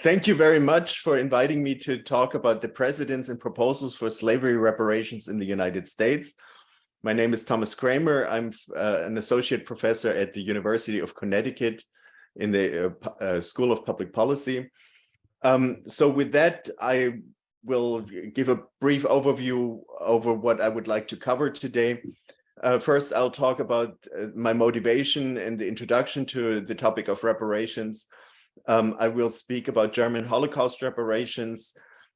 Thank you very much for inviting me to talk about the precedents and proposals for slavery reparations in the United States. My name is Thomas Craemer. I'm an associate professor at the University of Connecticut in the School of Public Policy. So with that, I will give a brief overview over what I would like to cover today. First, I'll talk about my motivation and the introduction to the topic of reparations. I will speak about German Holocaust reparations.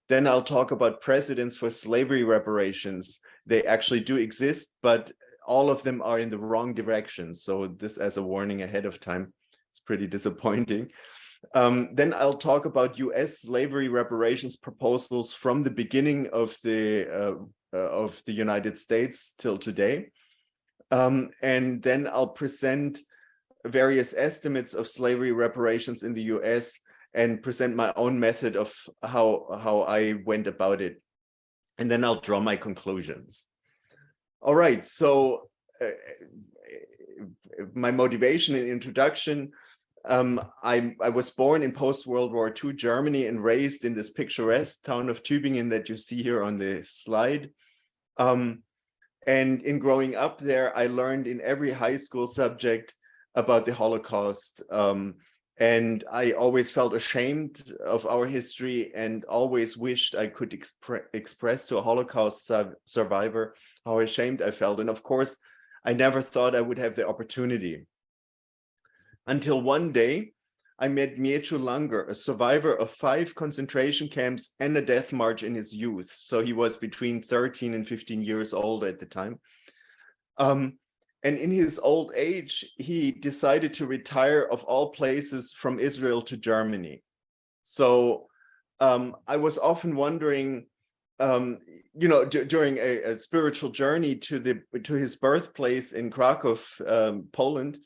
Then I'll talk about precedents for slavery reparations. They actually do exist, but all of them are in the wrong direction. So this as a warning ahead of time. It's pretty disappointing. Then I'll talk about US slavery reparations proposals from the beginning of the United States till today. And then I'll present various estimates of slavery reparations in the US and present my own method of how I went about it. And then I'll draw my conclusions. All right, so my motivation and introduction. I was born in post-World War II Germany and raised in this picturesque town of Tübingen that you see here on the slide. And in growing up there, I learned in every high school subject about the Holocaust. And I always felt ashamed of our history and always wished I could express to a Holocaust survivor how ashamed I felt. And of course, I never thought I would have the opportunity. Until one day, I met Mieciu Langer, a survivor of 5 concentration camps and a death march in his youth. So he was between 13 and 15 years old at the time. And in his old age, he decided to retire of all places from Israel to Germany. So I was often wondering, during a spiritual journey to his birthplace in Krakow, Poland,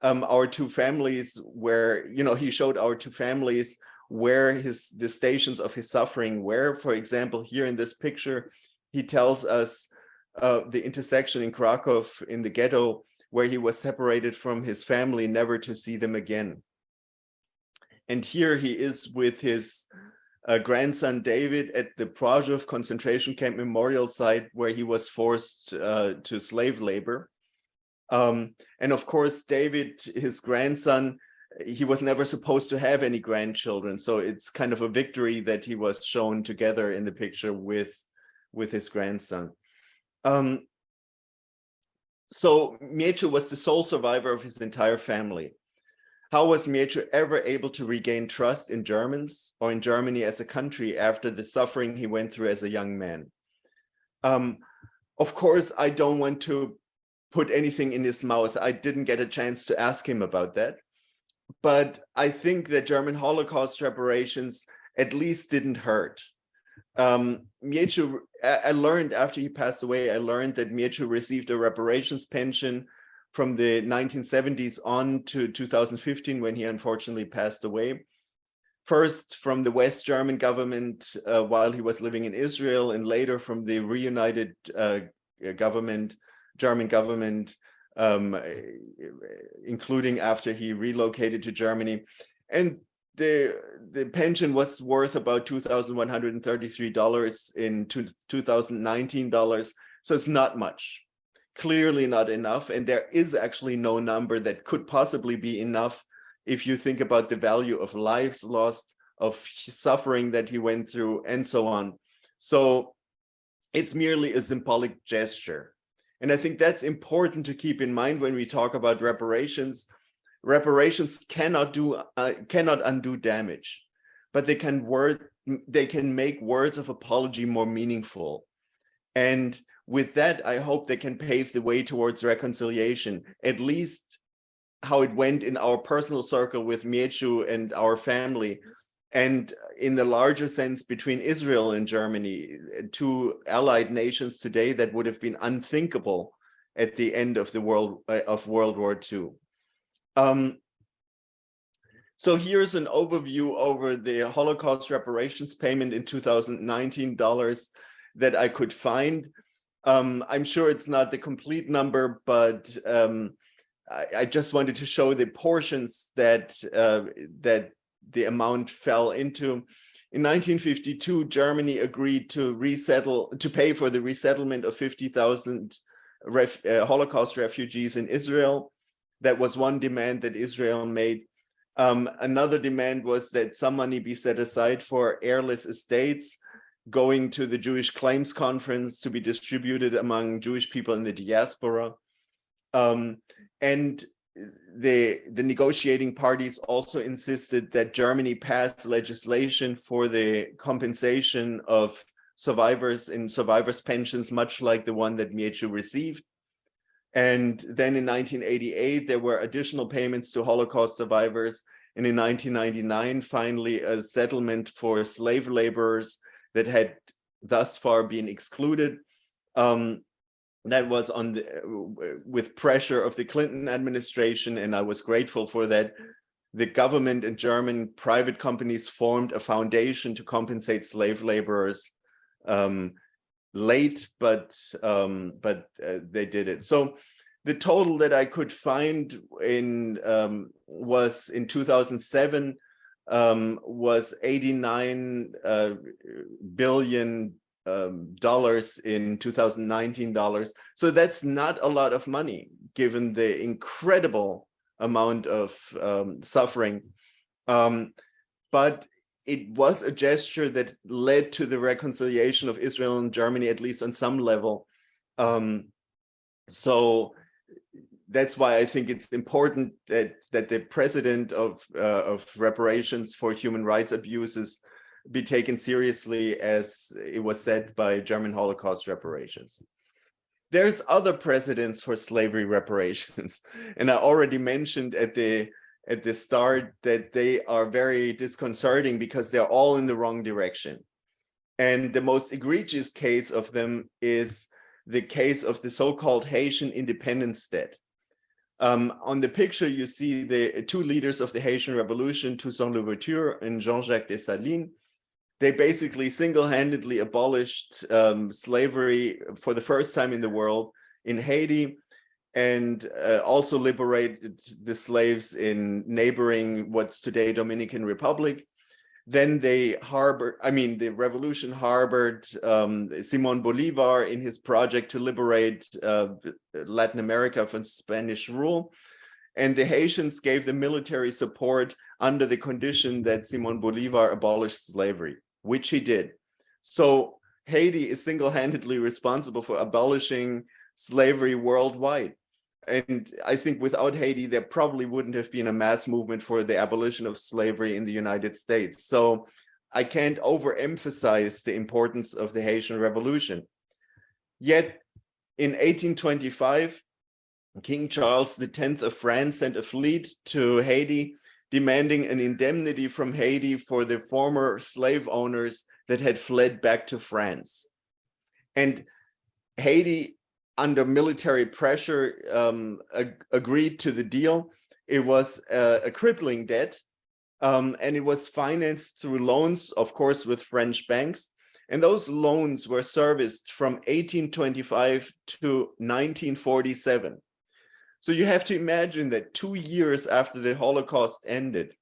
our two families where, he showed our two families where the stations of his suffering were. For example, here in this picture, he tells us the intersection in Krakow in the ghetto where he was separated from his family, never to see them again. And here he is with his grandson David at the Precedents concentration camp memorial site where he was forced to slave labor. And of course, David, his grandson, he was never supposed to have any grandchildren. So it's kind of a victory that he was shown together in the picture with his grandson. So Mieciu was the sole survivor of his entire family. How was Mieciu ever able to regain trust in Germans or in Germany as a country after the suffering he went through as a young man? Of course, I don't want to put anything in his mouth. I didn't get a chance to ask him about that. But I think that German Holocaust reparations at least didn't hurt. Mieciu, I learned after he passed away, I learned that Mieciu received a reparations pension from the 1970s on to 2015 when he unfortunately passed away. First from the West German government while he was living in Israel, and later from the reunited German government, including after he relocated to Germany. And the pension was worth about $2,133 in 2019 dollars. So it's not much, clearly not enough. And there is actually no number that could possibly be enough if you think about the value of lives lost, of suffering that he went through, and so on. So it's merely a symbolic gesture. And I think that's important to keep in mind when we talk about reparations. Reparations cannot undo damage, but they can make words of apology more meaningful. And with that, I hope they can pave the way towards reconciliation, at least how it went in our personal circle with Mieciu and our family, and in the larger sense between Israel and Germany, two allied nations today that would have been unthinkable at the end of World War II. So here's an overview over the Holocaust reparations payment in 2019 dollars that I could find. I'm sure it's not the complete number, but I just wanted to show the portions that the amount fell into. In 1952, Germany agreed to pay for the resettlement of 50,000 Holocaust refugees in Israel. That was one demand that Israel made. Another demand was that some money be set aside for heirless estates going to the Jewish Claims Conference to be distributed among Jewish people in the diaspora. And the negotiating parties also insisted that Germany pass legislation for the compensation of survivors in survivors' pensions, much like the one that Mieciu received. And then in 1988, there were additional payments to Holocaust survivors. And in 1999, finally, a settlement for slave laborers that had thus far been excluded. That was with pressure of the Clinton administration, and I was grateful for that. The government and German private companies formed a foundation to compensate slave laborers. Late, but they did it. So the total that I could find was in 2007 was $89 billion in 2019 dollars. So that's not a lot of money given the incredible amount of suffering. But it was a gesture that led to the reconciliation of Israel and Germany, at least on some level. So that's why I think it's important that the precedent of reparations for human rights abuses be taken seriously, as it was said by German Holocaust reparations. There's other precedents for slavery reparations, and I already mentioned at the start that they are very disconcerting because they're all in the wrong direction. And the most egregious case of them is the case of the so-called Haitian independence debt. On the picture, you see the two leaders of the Haitian Revolution, Toussaint Louverture and Jean-Jacques Dessalines. They basically single-handedly abolished slavery for the first time in the world in Haiti, and also liberated the slaves in neighboring what's today Dominican Republic. Then the revolution harbored Simon Bolivar in his project to liberate Latin America from Spanish rule. And the Haitians gave the military support under the condition that Simon Bolivar abolished slavery, which he did. So Haiti is single-handedly responsible for abolishing slavery worldwide. And I think without Haiti, there probably wouldn't have been a mass movement for the abolition of slavery in the United States. So I can't overemphasize the importance of the Haitian Revolution. Yet in 1825, King Charles X of France sent a fleet to Haiti, demanding an indemnity from Haiti for the former slave owners that had fled back to France. And Haiti, under military pressure, agreed to the deal. It was a crippling debt, and it was financed through loans, of course, with French banks. And those loans were serviced from 1825 to 1947. So you have to imagine that 2 years after the Holocaust ended,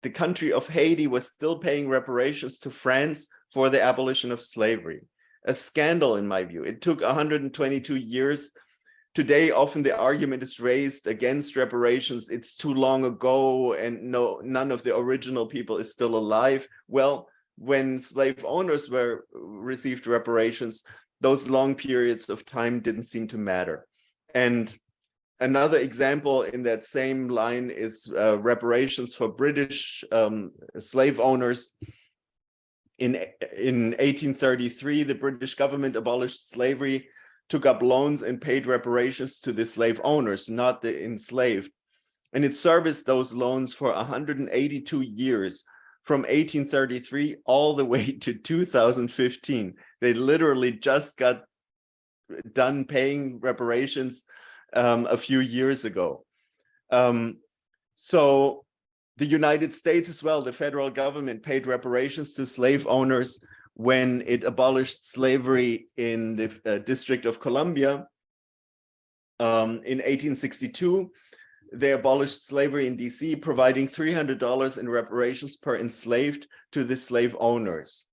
the country of Haiti was still paying reparations to France for the abolition of slavery. A scandal, in my view. It took 122 years. Today, often the argument is raised against reparations. It's too long ago, and none of the original people is still alive. Well, when slave owners received reparations, those long periods of time didn't seem to matter. And another example in that same line is reparations for British slave owners. In 1833, the British government abolished slavery, took up loans, and paid reparations to the slave owners, not the enslaved. And it serviced those loans for 182 years, from 1833 all the way to 2015. They literally just got done paying reparations a few years ago. So the United States as well, the federal government paid reparations to slave owners when it abolished slavery in the District of Columbia in 1862. They abolished slavery in DC, providing $300 in reparations per enslaved to the slave owners.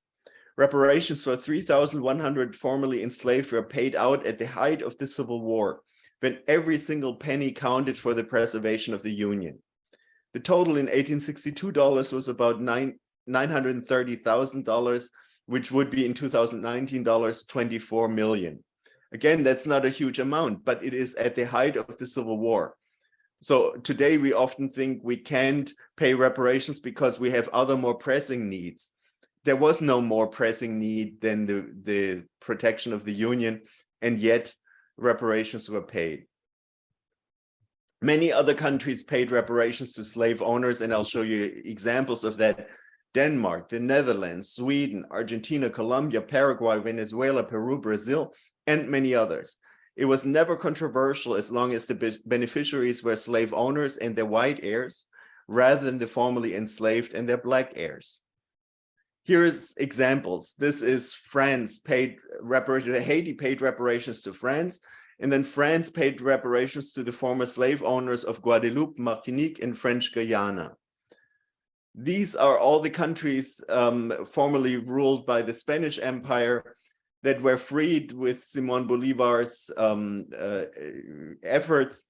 Reparations for 3,100 formerly enslaved were paid out at the height of the Civil War, when every single penny counted for the preservation of the Union. The total in 1862 dollars was about $930,000, which would be in 2019 dollars 24 million. Again, that's not a huge amount, but it is at the height of the Civil War. So today we often think we can't pay reparations because we have other more pressing needs. There was no more pressing need than the protection of the Union, and yet reparations were paid. Many other countries paid reparations to slave owners, and I'll show you examples of that. Denmark, the Netherlands, Sweden, Argentina, Colombia, Paraguay, Venezuela, Peru, Brazil, and many others. It was never controversial as long as the beneficiaries were slave owners and their white heirs, rather than the formerly enslaved and their black heirs. Here's examples. This is France paid reparations, Haiti paid reparations to France, and then France paid reparations to the former slave owners of Guadeloupe, Martinique, and French Guiana. These are all the countries formerly ruled by the Spanish Empire that were freed with Simón Bolívar's efforts,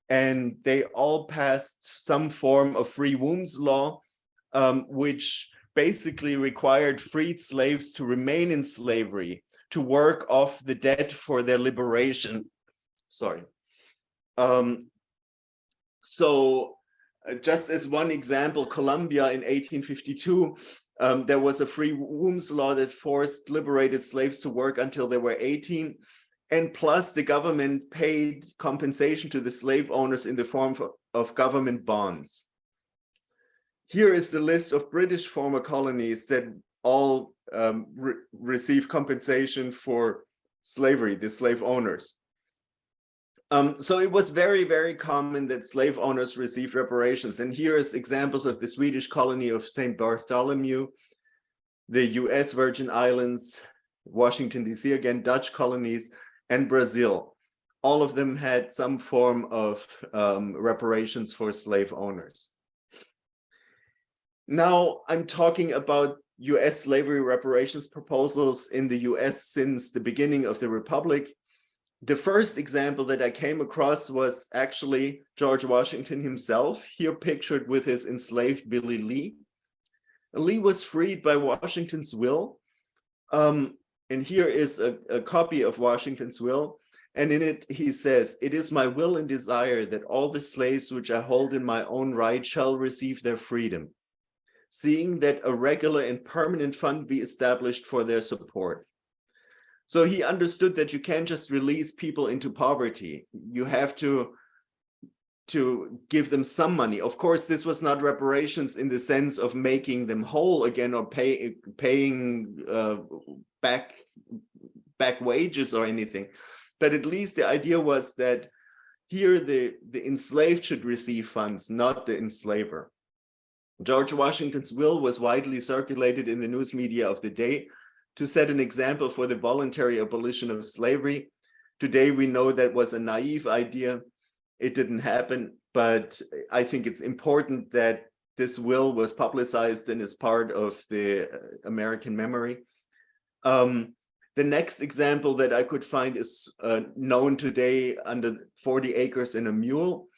and they all passed some form of free wombs law, which basically required freed slaves to remain in slavery, to work off the debt for their liberation. Sorry. Just as one example, Colombia in 1852, there was a free wombs law that forced liberated slaves to work until they were 18. And plus the government paid compensation to the slave owners in the form of government bonds. Here is the list of British former colonies that all receive compensation for slavery, the slave owners. So it was very, very common that slave owners received reparations. And here is examples of the Swedish colony of St. Bartholomew, the US Virgin Islands, Washington, DC, again, Dutch colonies, and Brazil. All of them had some form of reparations for slave owners. Now I'm talking about US slavery reparations proposals in the US since the beginning of the Republic. The first example that I came across was actually George Washington himself, here pictured with his enslaved Billy Lee. Lee was freed by Washington's will. And here is a copy of Washington's will. And in it, he says, "It is my will and desire that all the slaves which I hold in my own right shall receive their freedom, seeing that a regular and permanent fund be established for their support." So he understood that you can't just release people into poverty. You have to give them some money. Of course, this was not reparations in the sense of making them whole again or paying back wages or anything. But at least the idea was that here the enslaved should receive funds, not the enslaver. George Washington's will was widely circulated in the news media of the day to set an example for the voluntary abolition of slavery. Today, we know that was a naive idea. It didn't happen, but I think it's important that this will was publicized and is part of the American memory. The next example that I could find is known today under 40 acres and a mule,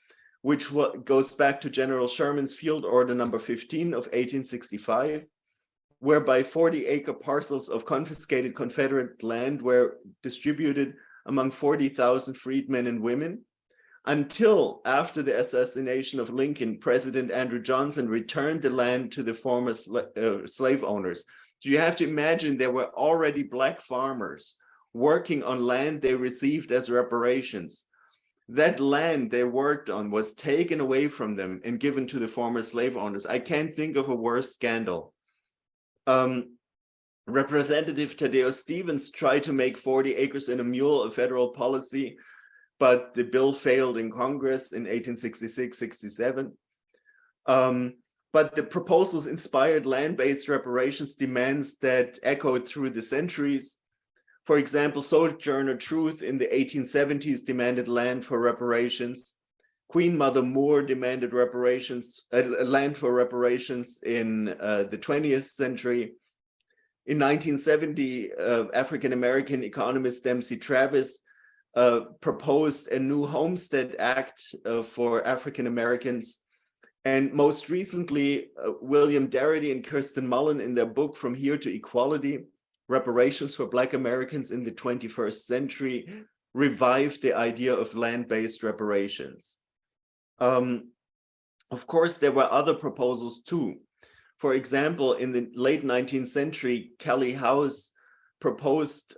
which goes back to General Sherman's Field Order number 15 of 1865, whereby 40-acre parcels of confiscated Confederate land were distributed among 40,000 freedmen and women, until after the assassination of Lincoln, President Andrew Johnson returned the land to the former slave owners. So you have to imagine there were already Black farmers working on land they received as reparations. That land they worked on was taken away from them and given to the former slave owners. I can't think of a worse scandal. Representative Thaddeus Stevens tried to make 40 acres and a mule a federal policy, but the bill failed in Congress in 1866-67. But the proposals inspired land-based reparations demands that echoed through the centuries. For example, Sojourner Truth in the 1870s demanded land for reparations. Queen Mother Moore demanded reparations, land for reparations in the 20th century. In 1970, African-American economist Dempsey Travis proposed a new Homestead Act for African-Americans. And most recently, William Darity and Kirsten Mullen, in their book From Here to Equality, Reparations for Black Americans in the 21st Century, revived the idea of land-based reparations. Of course, there were other proposals too. For example, in the late 19th century, Kelly House proposed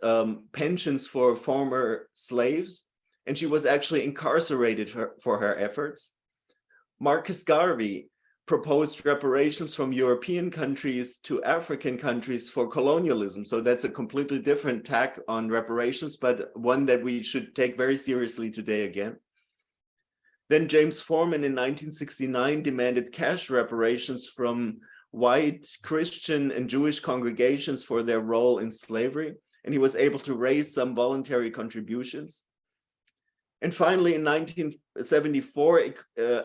pensions for former slaves, and she was actually incarcerated for her efforts. Marcus Garvey proposed reparations from European countries to African countries for colonialism. So that's a completely different tack on reparations, but one that we should take very seriously today again. Then James Forman in 1969 demanded cash reparations from white Christian and Jewish congregations for their role in slavery, and he was able to raise some voluntary contributions. And finally, in 1974,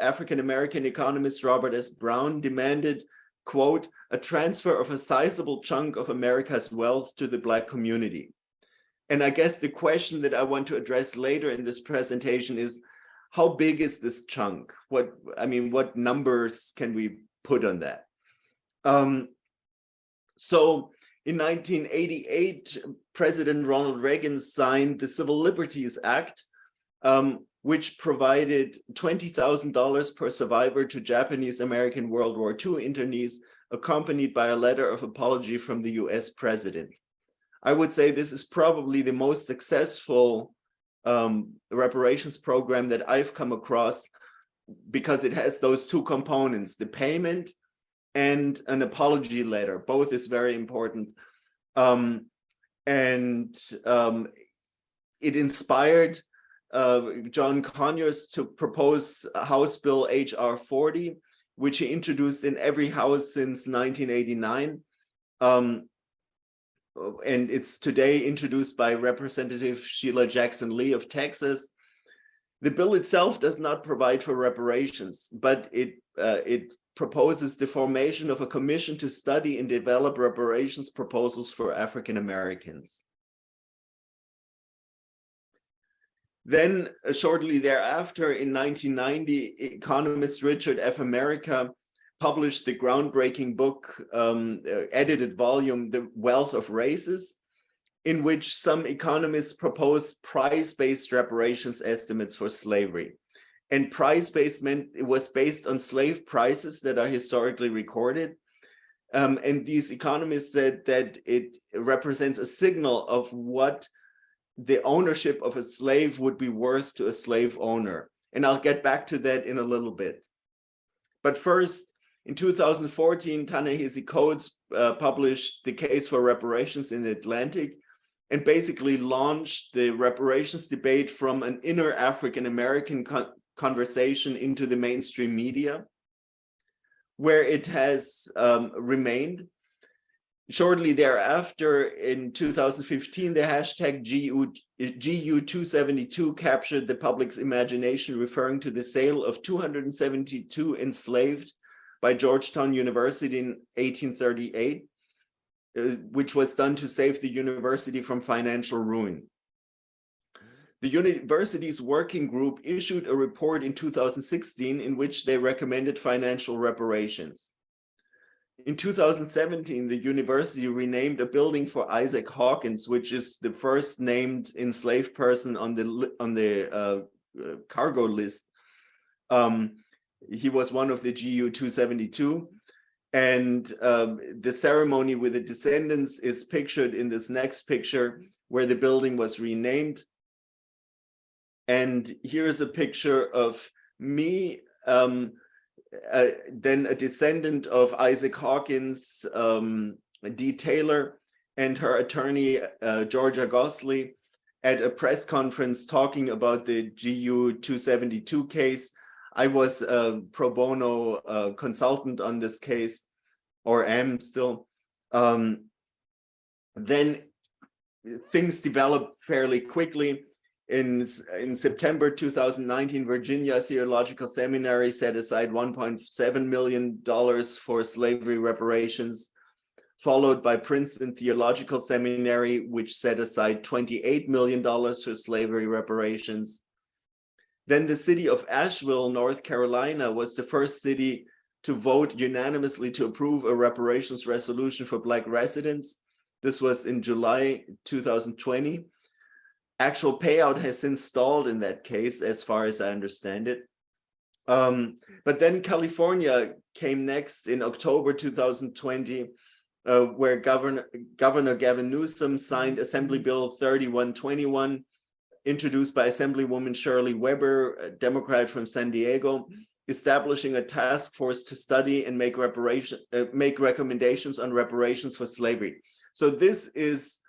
African-American economist Robert S. Brown demanded, quote, a transfer of a sizable chunk of America's wealth to the Black community. And I guess the question that I want to address later in this presentation is, how big is this chunk? What numbers can we put on that? So in 1988, President Ronald Reagan signed the Civil Liberties Act, which provided $20,000 per survivor to Japanese American World War II internees, accompanied by a letter of apology from the US president. I would say this is probably the most successful reparations program that I've come across, because it has those two components, the payment and an apology letter. Both is very important. It inspired John Conyers to propose House Bill H.R. 40, which he introduced in every house since 1989. And it's today introduced by Representative Sheila Jackson Lee of Texas. The bill itself does not provide for reparations, but it proposes the formation of a commission to study and develop reparations proposals for African Americans. Then, shortly thereafter, in 1990, economist Richard F. America published the groundbreaking book, edited volume, The Wealth of Races, in which some economists proposed price-based reparations estimates for slavery. And price-based meant it was based on slave prices that are historically recorded. And these economists said that it represents a signal of what the ownership of a slave would be worth to a slave owner. And I'll get back to that in a little bit. But first, in 2014, Ta-Nehisi Coates published The Case for Reparations in the Atlantic, and basically launched the reparations debate from an inner African-American conversation into the mainstream media, where it has remained. Shortly thereafter, in 2015, the hashtag GU272 captured the public's imagination, referring to the sale of 272 enslaved by Georgetown University in 1838, which was done to save the university from financial ruin. The university's working group issued a report in 2016 in which they recommended financial reparations. In 2017, the university renamed a building for Isaac Hawkins, which is the first named enslaved person on the cargo list. He was one of the GU272. And the ceremony with the descendants is pictured in this next picture, where the building was renamed. And here's a picture of me, then a descendant of Isaac Hawkins, Dee Taylor, and her attorney, Georgia Gosley, at a press conference talking about the GU272 case. I was a pro bono consultant on this case, or am still. Then things developed fairly quickly. In September 2019, Virginia Theological Seminary set aside $1.7 million for slavery reparations, followed by Princeton Theological Seminary, which set aside $28 million for slavery reparations. Then the city of Asheville, North Carolina, was the first city to vote unanimously to approve a reparations resolution for Black residents. This was in July 2020. Actual payout has since stalled in that case, as far as I understand it. But then California came next in October 2020, where Governor Gavin Newsom signed Assembly Bill 3121, introduced by Assemblywoman Shirley Weber, a Democrat from San Diego, establishing a task force to study and make recommendations on reparations for slavery. So this is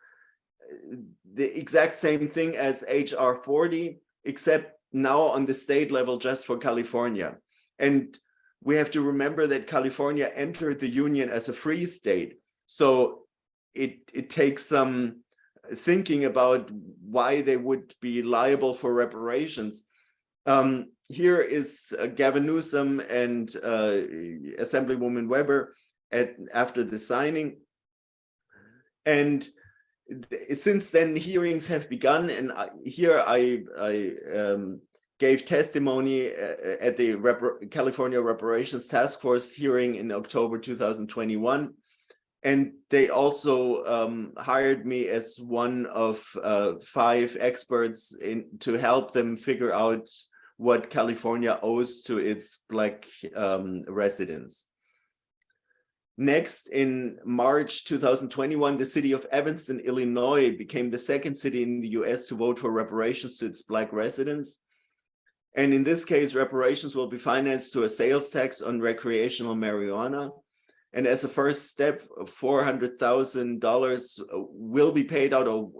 the exact same thing as HR 40, except now on the state level just for California. And we have to remember that California entered the Union as a free state. So it takes some thinking about why they would be liable for reparations. Here is Gavin Newsom and Assemblywoman Weber after the signing. And since then, hearings have begun, and here I gave testimony at the California Reparations Task Force hearing in October 2021, and they also hired me as one of 5 experts to help them figure out what California owes to its Black residents. Next, in March 2021, the city of Evanston, Illinois, became the second city in the US to vote for reparations to its Black residents. And in this case, reparations will be financed through a sales tax on recreational marijuana. And as a first step, $400,000 will be paid out, or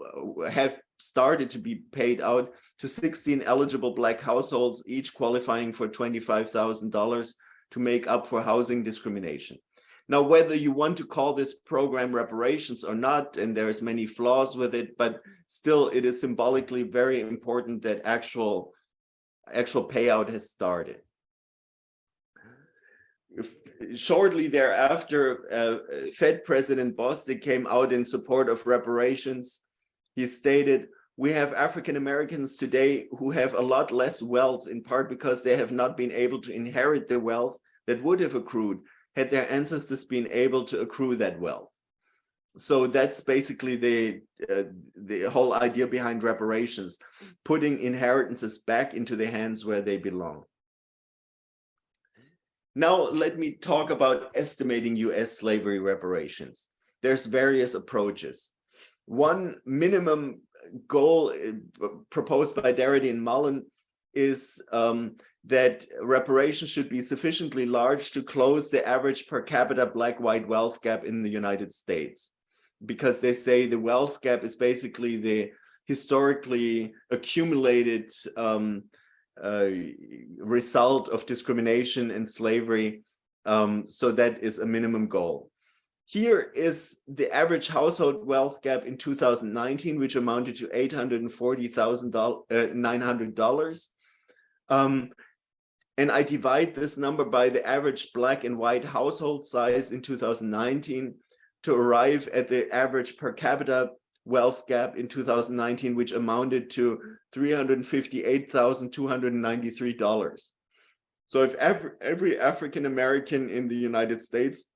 have started to be paid out, to 16 eligible Black households, each qualifying for $25,000 to make up for housing discrimination. Now, whether you want to call this program reparations or not, and there's many flaws with it, but still it is symbolically very important that actual payout has started. Shortly thereafter, Fed President Bostic came out in support of reparations. He stated, "We have African Americans today who have a lot less wealth, in part because they have not been able to inherit the wealth that would have accrued had their ancestors been able to accrue that wealth." So that's basically the whole idea behind reparations, putting inheritances back into the hands where they belong. Now, let me talk about estimating US slavery reparations. There's various approaches. One minimum goal proposed by Darity and Mullen is that reparations should be sufficiently large to close the average per capita Black-white wealth gap in the United States, because they say the wealth gap is basically the historically accumulated result of discrimination and slavery. So that is a minimum goal. Here is the average household wealth gap in 2019, which amounted to $840,900. And I divide this number by the average Black and white household size in 2019 to arrive at the average per capita wealth gap in 2019, which amounted to $358,293. So if every African American in the United States,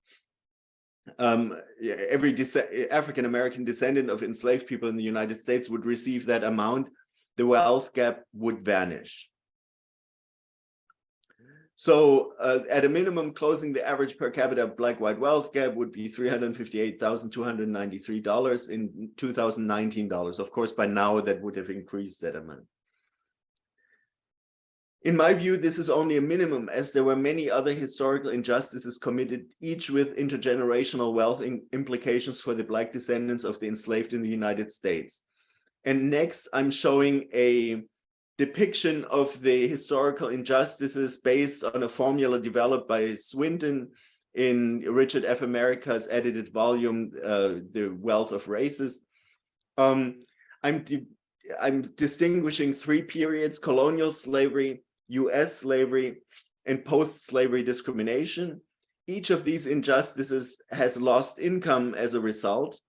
every African American descendant of enslaved people in the United States would receive that amount, the wealth gap would vanish. So at a minimum, closing the average per capita Black-white wealth gap would be $358,293 in 2019 dollars. Of course, by now that would have increased that amount. In my view, this is only a minimum, as there were many other historical injustices committed, each with intergenerational wealth implications for the Black descendants of the enslaved in the United States. And next, I'm showing a depiction of the historical injustices based on a formula developed by Swinton in Richard F. America's edited volume, The Wealth of Races. I'm I'm distinguishing three periods: colonial slavery, US slavery, and post-slavery discrimination. Each of these injustices has lost income as a result.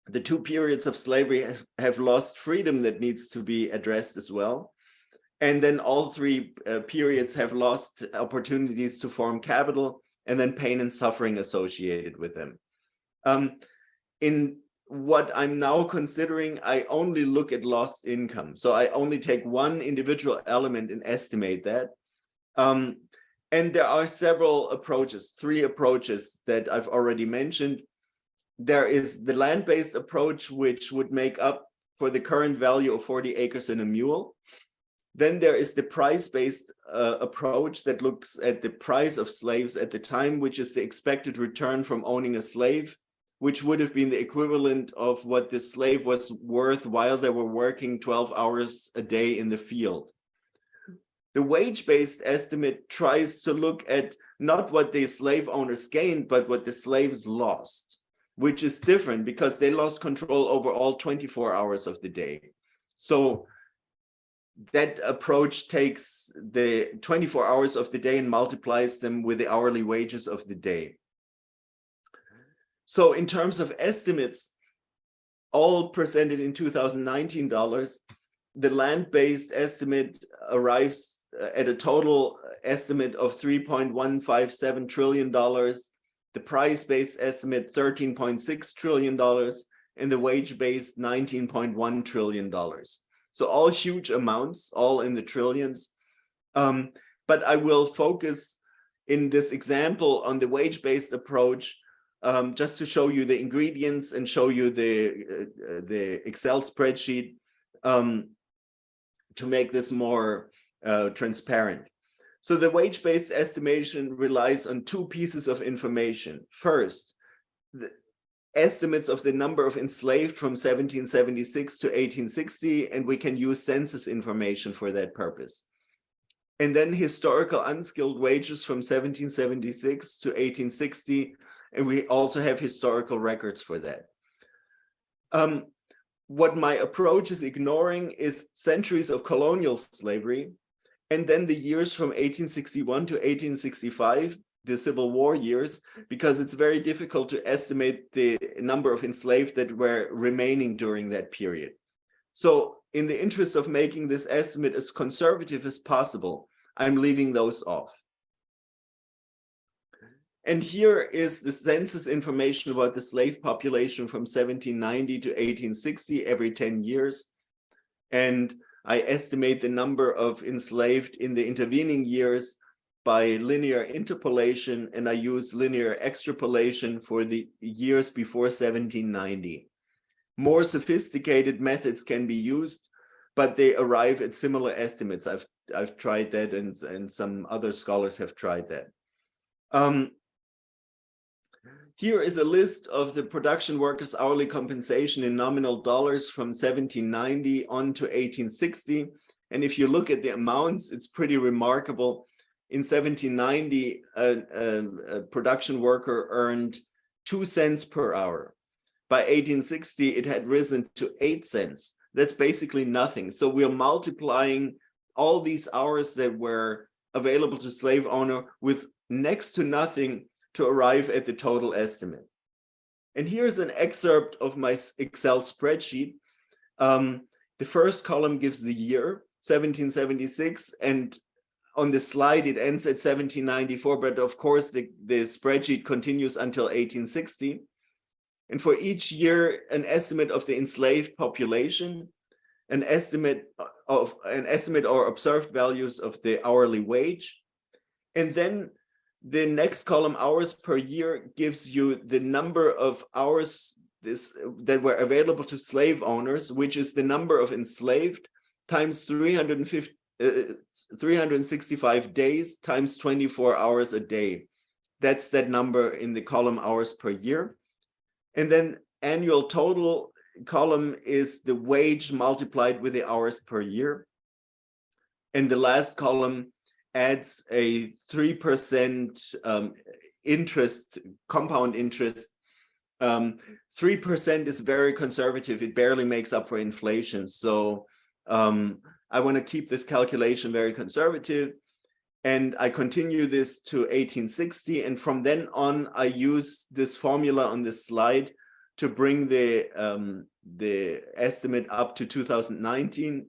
The two periods of slavery have lost freedom that needs to be addressed as well. And then all three periods have lost opportunities to form capital, and then pain and suffering associated with them. In what I'm now considering, I only look at lost income. So I only take one individual element and estimate that. And there are several approaches, three approaches that I've already mentioned. There is the land-based approach, which would make up for the current value of 40 acres and a mule. Then there is the price-based approach that looks at the price of slaves at the time, which is the expected return from owning a slave, which would have been the equivalent of what the slave was worth while they were working 12 hours a day in the field. The wage-based estimate tries to look at not what the slave owners gained, but what the slaves lost, which is different because they lost control over all 24 hours of the day. So that approach takes the 24 hours of the day and multiplies them with the hourly wages of the day. So in terms of estimates, all presented in 2019 dollars, the land-based estimate arrives at a total estimate of $3.157 trillion, the price-based estimate $13.6 trillion, and the wage-based $19.1 trillion. So all huge amounts, all in the trillions. But I will focus in this example on the wage-based approach, just to show you the ingredients and show you the Excel spreadsheet to make this more transparent. So the wage-based estimation relies on two pieces of information. First, the estimates of the number of enslaved from 1776 to 1860, and we can use census information for that purpose. And then historical unskilled wages from 1776 to 1860, and we also have historical records for that. What my approach is ignoring is centuries of colonial slavery, and then the years from 1861 to 1865, the Civil War years, because it's very difficult to estimate the number of enslaved that were remaining during that period. So in the interest of making this estimate as conservative as possible, I'm leaving those off. And here is the census information about the slave population from 1790 to 1860 every 10 years. And I estimate the number of enslaved in the intervening years by linear interpolation, and I use linear extrapolation for the years before 1790. More sophisticated methods can be used, but they arrive at similar estimates. I've tried that, and some other scholars have tried that. Here is a list of the production workers' hourly compensation in nominal dollars from 1790 on to 1860. And if you look at the amounts, it's pretty remarkable. In 1790, a production worker earned 2 cents per hour. By 1860, it had risen to 8 cents. That's basically nothing. So we're multiplying all these hours that were available to slave owner with next to nothing to arrive at the total estimate. And here's an excerpt of my Excel spreadsheet. The first column gives the year, 1776, and on the slide it ends at 1794, but of course the spreadsheet continues until 1860. And for each year, an estimate of the enslaved population, an estimate or observed values of the hourly wage, and then the next column, hours per year, gives you the number of hours that were available to slave owners, which is the number of enslaved times 365 days times 24 hours a day. That's that number in the column hours per year. And then annual total column is the wage multiplied with the hours per year. And the last column adds a 3% interest, compound interest, 3% is very conservative. It barely makes up for inflation. So I want to keep this calculation very conservative. And I continue this to 1860. And from then on, I use this formula on this slide to bring the estimate up to 2019.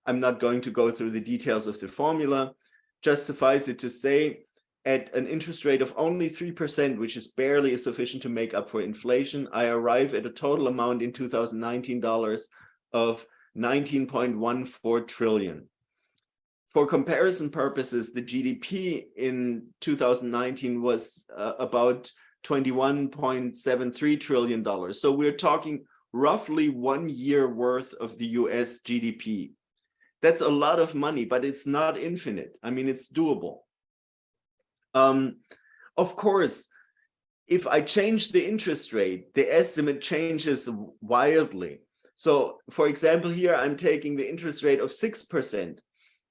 I'm not going to go through the details of the formula. Just suffice it to say, at an interest rate of only 3%, which is barely sufficient to make up for inflation, I arrive at a total amount in 2019 dollars of 19.14 trillion. For comparison purposes, the GDP in 2019 was about $21.73 trillion. So we're talking roughly 1 year worth of the US GDP. That's a lot of money, but it's not infinite. I mean, it's doable. Of course, if I change the interest rate, the estimate changes wildly. So for example, here I'm taking the interest rate of 6%.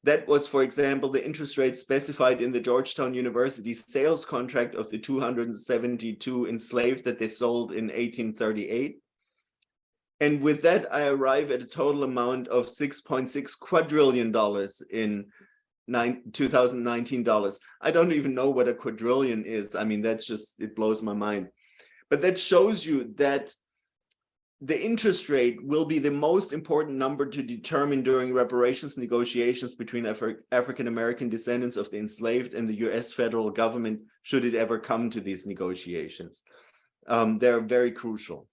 That was, for example, the interest rate specified in the Georgetown University sales contract of the 272 enslaved that they sold in 1838. And with that, I arrive at a total amount of $6.6 quadrillion in 2019 dollars. I don't even know what a quadrillion is. I mean, that's just, it blows my mind. But that shows you that the interest rate will be the most important number to determine during reparations negotiations between African-American descendants of the enslaved and the US federal government, should it ever come to these negotiations. They're very crucial.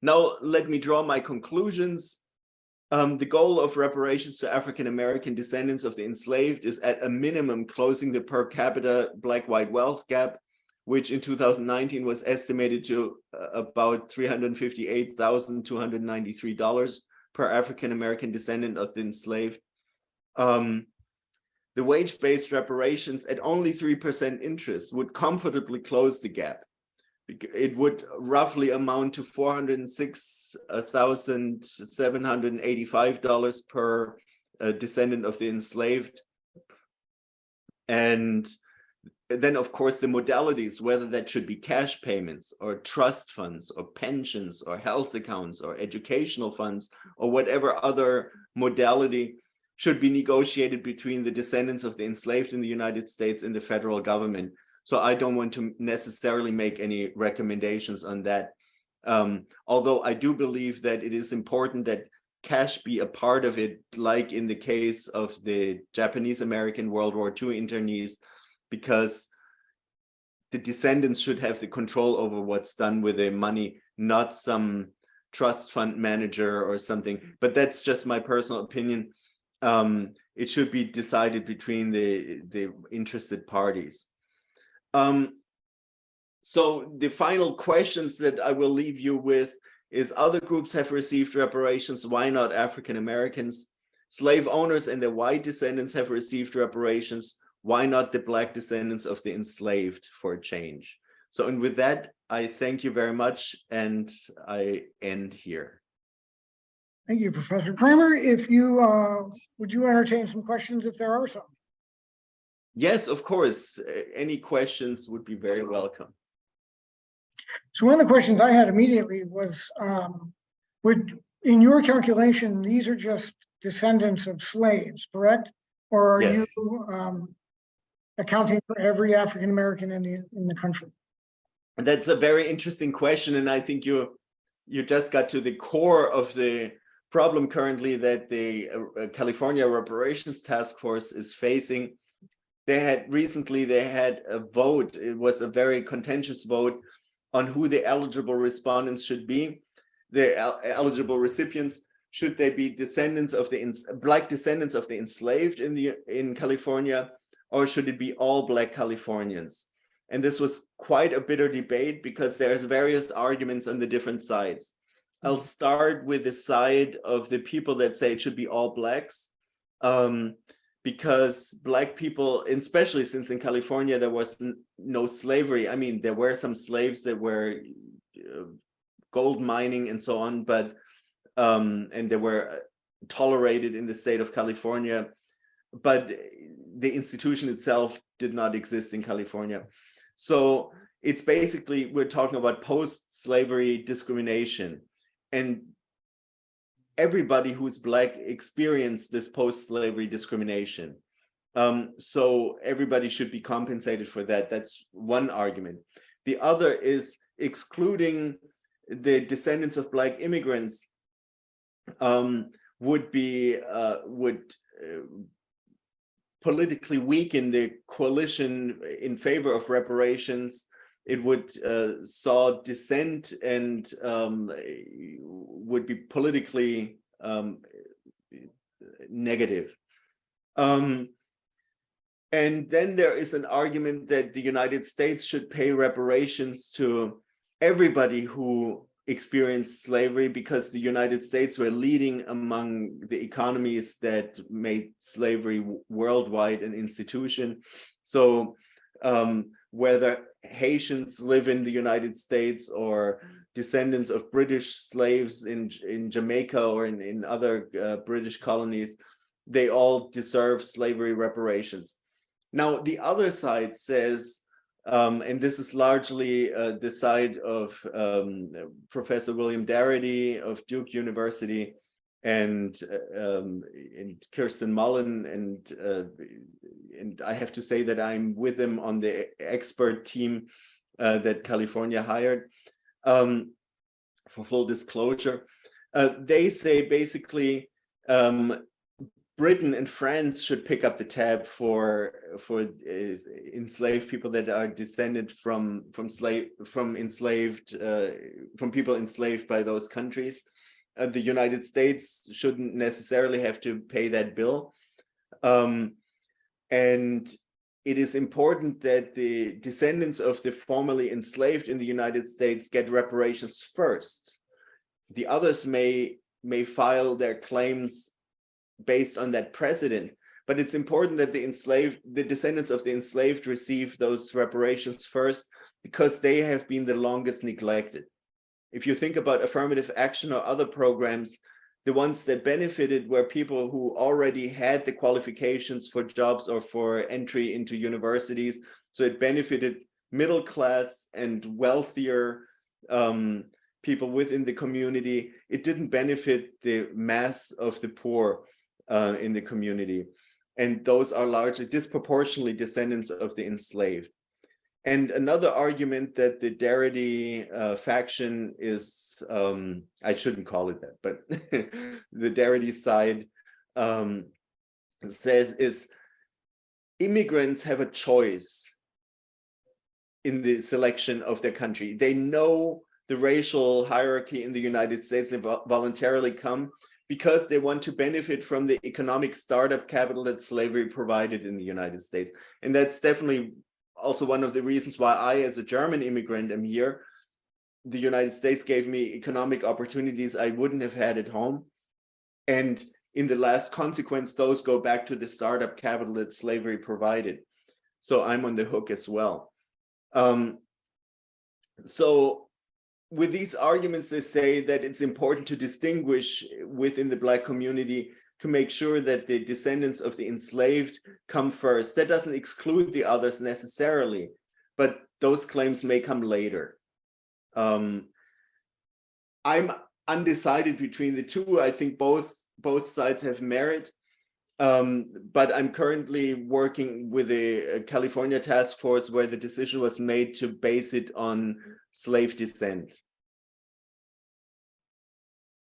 Now, let me draw my conclusions. The goal of reparations to African-American descendants of the enslaved is at a minimum closing the per capita black-white wealth gap, which in 2019 was estimated to about $358,293 per African-American descendant of the enslaved. The wage-based reparations at only 3% interest would comfortably close the gap. It would roughly amount to $406,785 per descendant of the enslaved. And then, of course, the modalities, whether that should be cash payments or trust funds or pensions or health accounts or educational funds or whatever other modality, should be negotiated between the descendants of the enslaved in the United States and the federal government. So I don't want to necessarily make any recommendations on that. Although I do believe that it is important that cash be a part of it, like in the case of the Japanese American World War II internees, because the descendants should have the control over what's done with their money, not some trust fund manager or something. But that's just my personal opinion. It should be decided between the interested parties. So the final questions that I will leave you with is, other groups have received reparations, why not African Americans? Slave owners and their white descendants have received reparations, why not the black descendants of the enslaved for a change? So, and with that, I thank you very much, and I end here. Thank you, Professor Craemer. If you would you entertain some questions if there are some? Yes, of course. Any questions would be very welcome. So one of the questions I had immediately was, in your calculation, these are just descendants of slaves, correct? Or are Yes. you accounting for every African American in the country? That's a very interesting question, and I think you just got to the core of the problem currently that the California Reparations Task Force is facing. They had recently a vote. It was a very contentious vote on who the eligible respondents should be. The eligible recipients, should they be descendants of the black descendants of the enslaved in California, or should it be all black Californians? And this was quite a bitter debate because there's various arguments on the different sides. I'll start with the side of the people that say it should be all blacks, because black people, especially since in California there was no slavery. I mean, there were some slaves that were gold mining and so on, but and they were tolerated in the state of California, but the institution itself did not exist in California. So it's basically, we're talking about post-slavery discrimination, and everybody who's Black experienced this post-slavery discrimination. So everybody should be compensated for that. That's one argument. The other is excluding the descendants of Black immigrants would politically weaken the coalition in favor of reparations. It would saw dissent and would be politically negative. And then there is an argument that the United States should pay reparations to everybody who experienced slavery, because the United States were leading among the economies that made slavery worldwide an institution. So whether Haitians live in the United States or descendants of British slaves in Jamaica or in other British colonies, they all deserve slavery reparations. Now, the other side says, and this is largely the side of Professor William Darity of Duke University and Kirsten Mullen, and I have to say that I'm with them on the expert team that California hired. For full disclosure, they say basically Britain and France should pick up the tab for enslaved people that are descended from people enslaved by those countries. The United States shouldn't necessarily have to pay that bill. And it is important that the descendants of the formerly enslaved in the United States get reparations first. The others may file their claims based on that precedent, but it's important that the descendants of the enslaved receive those reparations first, because they have been the longest neglected. If you think about affirmative action or other programs, the ones that benefited were people who already had the qualifications for jobs or for entry into universities. So it benefited middle class and wealthier people within the community. It didn't benefit the mass of the poor in the community. And those are largely disproportionately descendants of the enslaved. And another argument that the Darity faction is, I shouldn't call it that, but the Darity side says is immigrants have a choice in the selection of their country. They know the racial hierarchy in the United States. They voluntarily come because they want to benefit from the economic startup capital that slavery provided in the United States. And that's definitely also one of the reasons why I, as a German immigrant, am here. The United States gave me economic opportunities I wouldn't have had at home. And in the last consequence, those go back to the startup capital that slavery provided. So I'm on the hook as well. So with these arguments, they say that it's important to distinguish within the Black community to make sure that the descendants of the enslaved come first. That doesn't exclude the others necessarily, but those claims may come later. I'm undecided between the two. I think both sides have merit, but I'm currently working with a California task force where the decision was made to base it on slave descent.